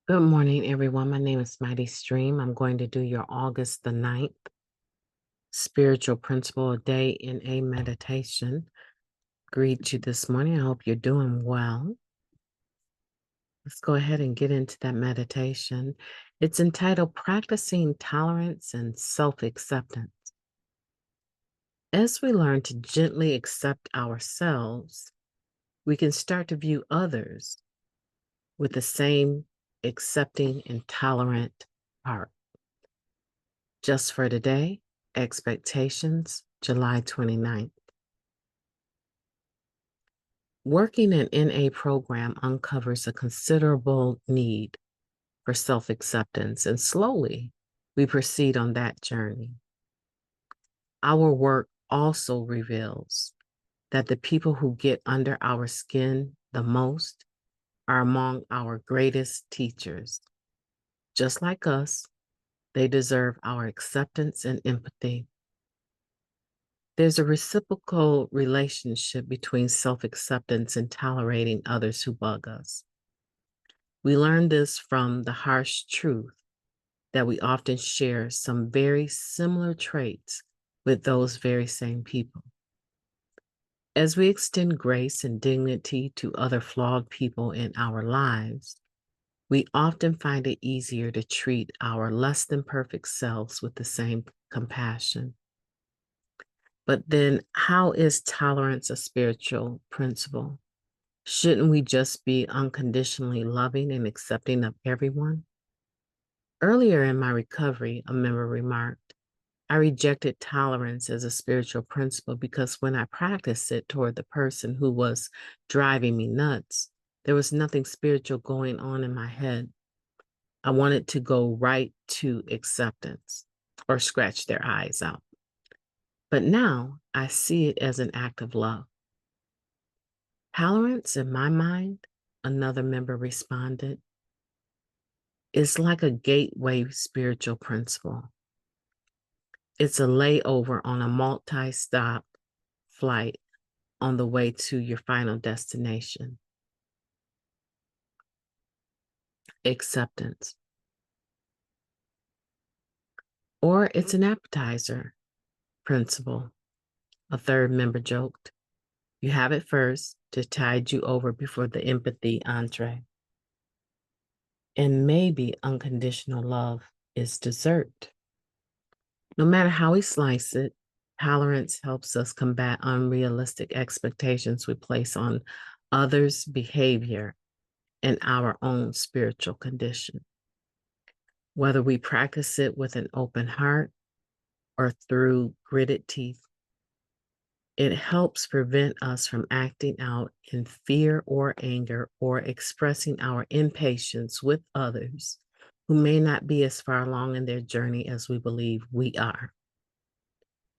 Good morning, everyone. My name is Mighty Stream. I'm going to do your August the 9th spiritual principle a day in a meditation. Greet you this morning. I hope you're doing well. Let's go ahead and get into that meditation. It's entitled Practicing Tolerance and Self-Acceptance. As we learn to gently accept ourselves, we can start to view others with the same accepting and tolerant heart. Just for today, expectations, July 29th. Working an NA program uncovers a considerable need for self-acceptance, and slowly we proceed on that journey. Our work also reveals that the people who get under our skin the most are among our greatest teachers. Just like us, they deserve our acceptance and empathy. There's a reciprocal relationship between self-acceptance and tolerating others who bug us. We learn this from the harsh truth that we often share some very similar traits with those very same people. As we extend grace and dignity to other flawed people in our lives, we often find it easier to treat our less than perfect selves with the same compassion. But then, how is tolerance a spiritual principle? Shouldn't we just be unconditionally loving and accepting of everyone? Earlier in my recovery, a member remarked, I rejected tolerance as a spiritual principle because when I practiced it toward the person who was driving me nuts, there was nothing spiritual going on in my head. I wanted to go right to acceptance or scratch their eyes out. But now I see it as an act of love. Tolerance, in my mind, another member responded, is like a gateway spiritual principle. It's a layover on a multi-stop flight on the way to your final destination. Acceptance. Or it's an appetizer principle. A third member joked, you have it first to tide you over before the empathy entree. And maybe unconditional love is dessert. No matter how we slice it, tolerance helps us combat unrealistic expectations we place on others' behavior and our own spiritual condition. Whether we practice it with an open heart or through gritted teeth, it helps prevent us from acting out in fear or anger or expressing our impatience with others who may not be as far along in their journey as we believe we are.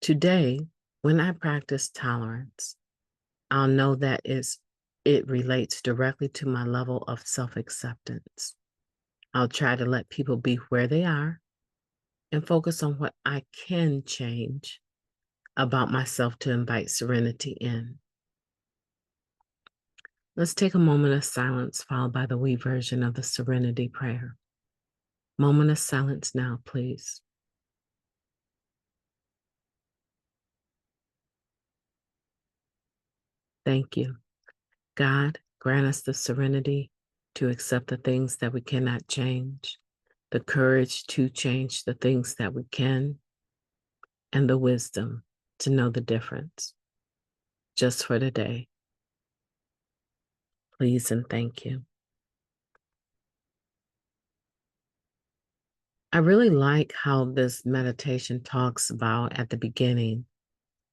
Today, when I practice tolerance, I'll know that it relates directly to my level of self-acceptance. I'll try to let people be where they are and focus on what I can change about myself to invite serenity in. Let's take a moment of silence followed by the we version of the serenity prayer. Moment of silence now, please. Thank you. God, grant us the serenity to accept the things that we cannot change, the courage to change the things that we can, and the wisdom to know the difference. Just for today, please and thank you. I really like how this meditation talks about at the beginning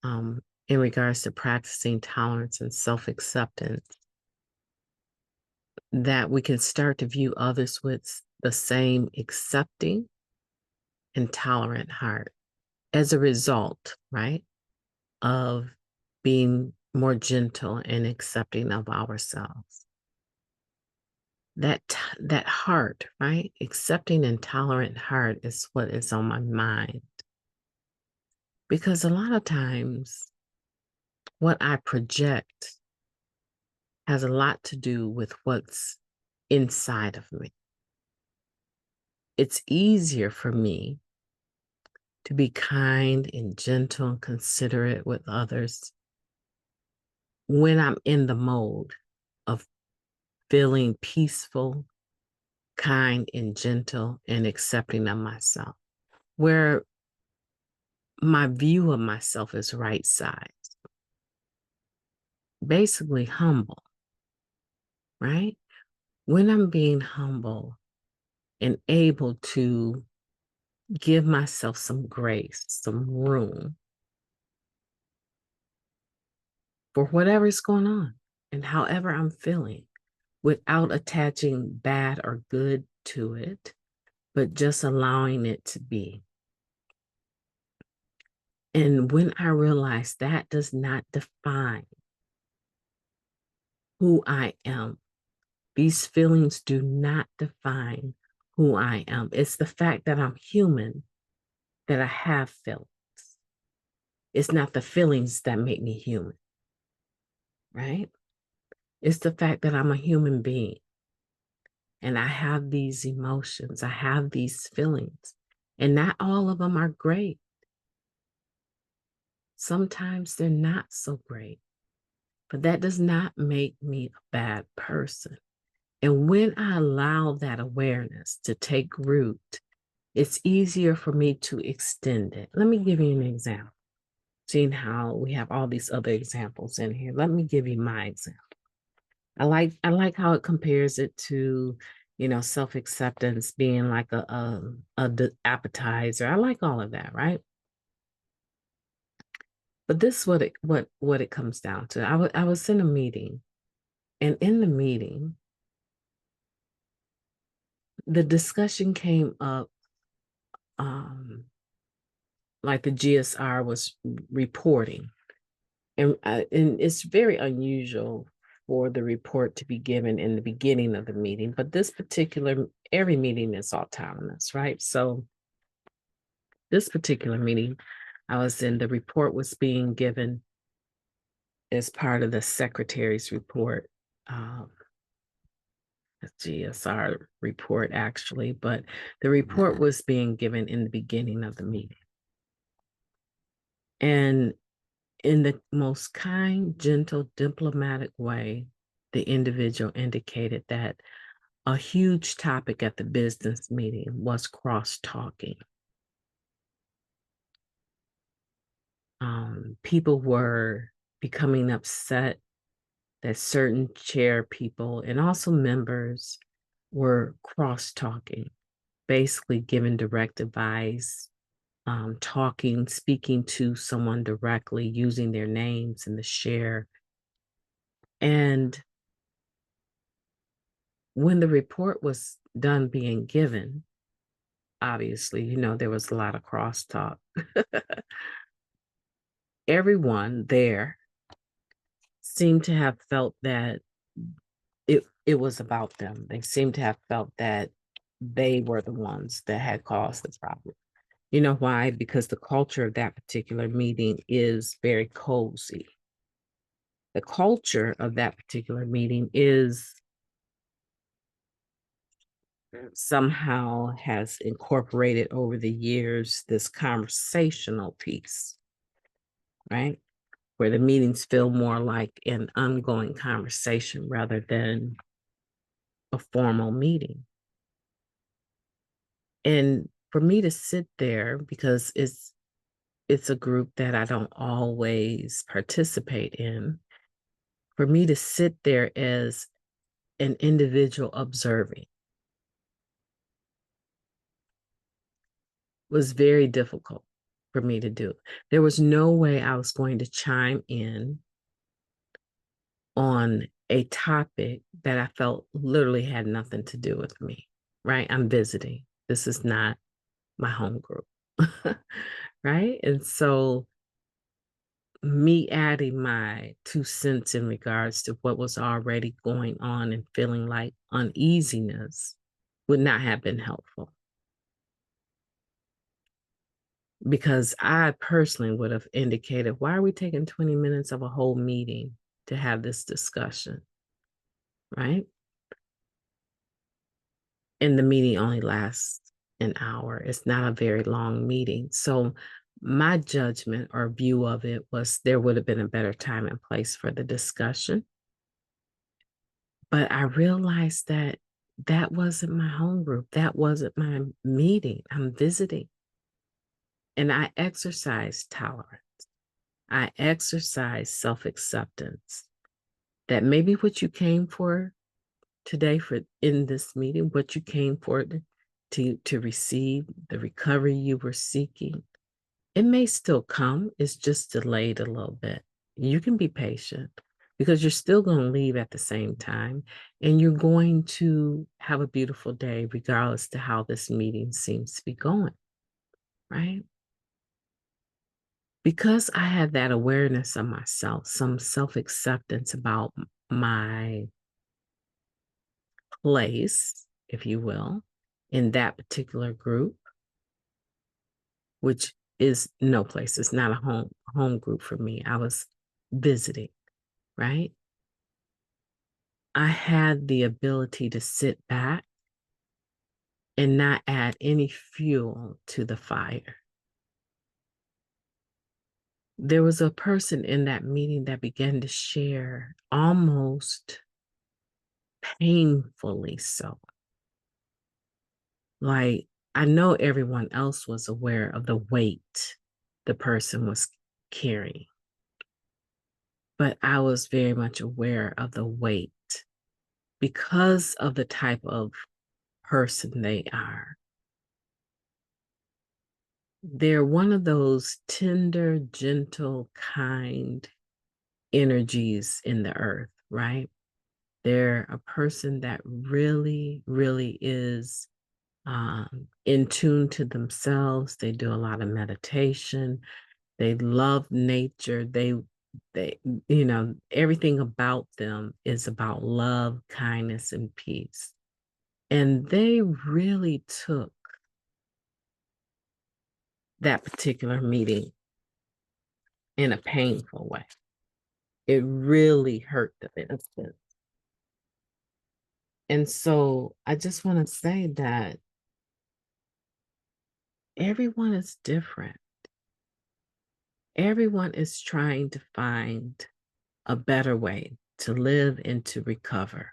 in regards to practicing tolerance and self-acceptance, that we can start to view others with the same accepting and tolerant heart as a result, right, of being more gentle and accepting of ourselves. That heart, right, accepting and tolerant heart is what is on my mind. Because a lot of times what I project has a lot to do with what's inside of me. it's easier for me to be kind and gentle and considerate with others when I'm in the mode of feeling peaceful, kind, and gentle and accepting of myself, where my view of myself is right side, basically humble, right? When I'm being humble and able to give myself some grace, some room for whatever's going on and however I'm feeling without attaching bad or good to it, but just allowing it to be. And when I realize that does not define who I am, these feelings do not define who I am. It's the fact that I'm human that I have feelings. It's not the feelings that make me human, right? It's the fact that I'm a human being and I have these emotions, I have these feelings, and not all of them are great. Sometimes they're not so great, but that does not make me a bad person. And when I allow that awareness to take root, it's easier for me to extend it. Let me give you an example. Seeing how we have all these other examples in here, let me give you my example. I like how it compares it to, self-acceptance being like a appetizer. I like all of that, right? But this is what it comes down to. I was in a meeting, and in the meeting, the discussion came up, like the GSR was reporting, and it's very unusual for the report to be given in the beginning of the meeting, but every meeting is autonomous, right? So this particular meeting I was in, the report was being given as part of the secretary's report, the GSR report actually, but the report was being given in the beginning of the meeting. And in the most kind, gentle, diplomatic way, the individual indicated that a huge topic at the business meeting was cross-talking. People were becoming upset that certain chair people and also members were cross-talking, basically giving direct advice, speaking to someone directly, using their names in the share. And when the report was done being given, obviously, there was a lot of crosstalk. Everyone there seemed to have felt that it was about them. They seemed to have felt that they were the ones that had caused the problem. You know why? Because the culture of that particular meeting is very cozy. The culture of that particular meeting is somehow has incorporated over the years this conversational piece, right? Where the meetings feel more like an ongoing conversation rather than a formal meeting. And for me to sit there, because it's a group that I don't always participate in, for me to sit there as an individual observing was very difficult for me to do. There was no way I was going to chime in on a topic that I felt literally had nothing to do with me, right? I'm visiting. This is not my home group, right? And so me adding my 2 cents in regards to what was already going on and feeling like uneasiness would not have been helpful. Because I personally would have indicated, why are we taking 20 minutes of a whole meeting to have this discussion, right? And the meeting only lasts an hour. It's not a very long meeting. So my judgment or view of it was there would have been a better time and place for the discussion. But I realized that that wasn't my home group. That wasn't my meeting. I'm visiting. And I exercise tolerance. I exercise self-acceptance. That maybe what you came for today for in this meeting, what you came for to receive the recovery you were seeking, it may still come. It's just delayed a little bit. You can be patient because you're still going to leave at the same time and you're going to have a beautiful day regardless to how this meeting seems to be going, right? Because I had that awareness of myself, some self-acceptance about my place, if you will, in that particular group, which is no place. It's not a home group for me. I was visiting, right? I had the ability to sit back and not add any fuel to the fire. There was a person in that meeting that began to share almost painfully so. Like, I know everyone else was aware of the weight the person was carrying, but I was very much aware of the weight because of the type of person they are. They're one of those tender, gentle, kind energies in the earth, right? They're a person that really, really is in tune to themselves. They do a lot of meditation. They love nature. They, everything about them is about love, kindness, and peace. And they really took that particular meeting in a painful way. It really hurt them in a sense. And so I just want to say that everyone is different. Everyone is trying to find a better way to live and to recover.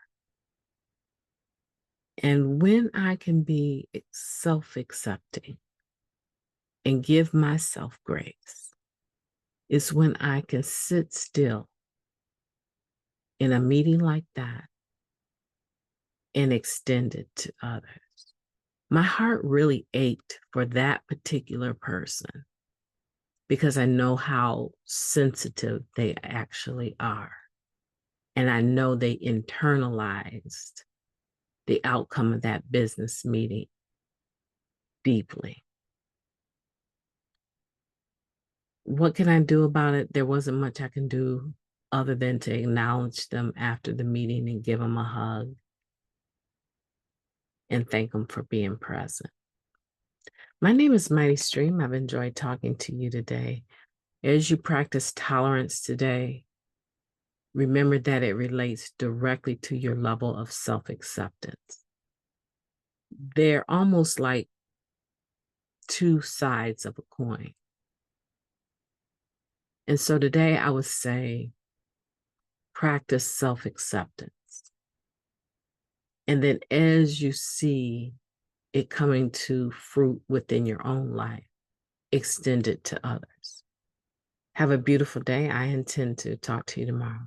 And when I can be self-accepting and give myself grace, is when I can sit still in a meeting like that and extend it to others. My heart really ached for that particular person because I know how sensitive they actually are. And I know they internalized the outcome of that business meeting deeply. What can I do about it? There wasn't much I can do other than to acknowledge them after the meeting and give them a hug and thank them for being present. My name is Mighty Stream. I've enjoyed talking to you today. As you practice tolerance today, remember that it relates directly to your level of self-acceptance. They're almost like two sides of a coin. And so today I would say, practice self-acceptance. And then as you see it coming to fruit within your own life, extend it to others. Have a beautiful day. I intend to talk to you tomorrow.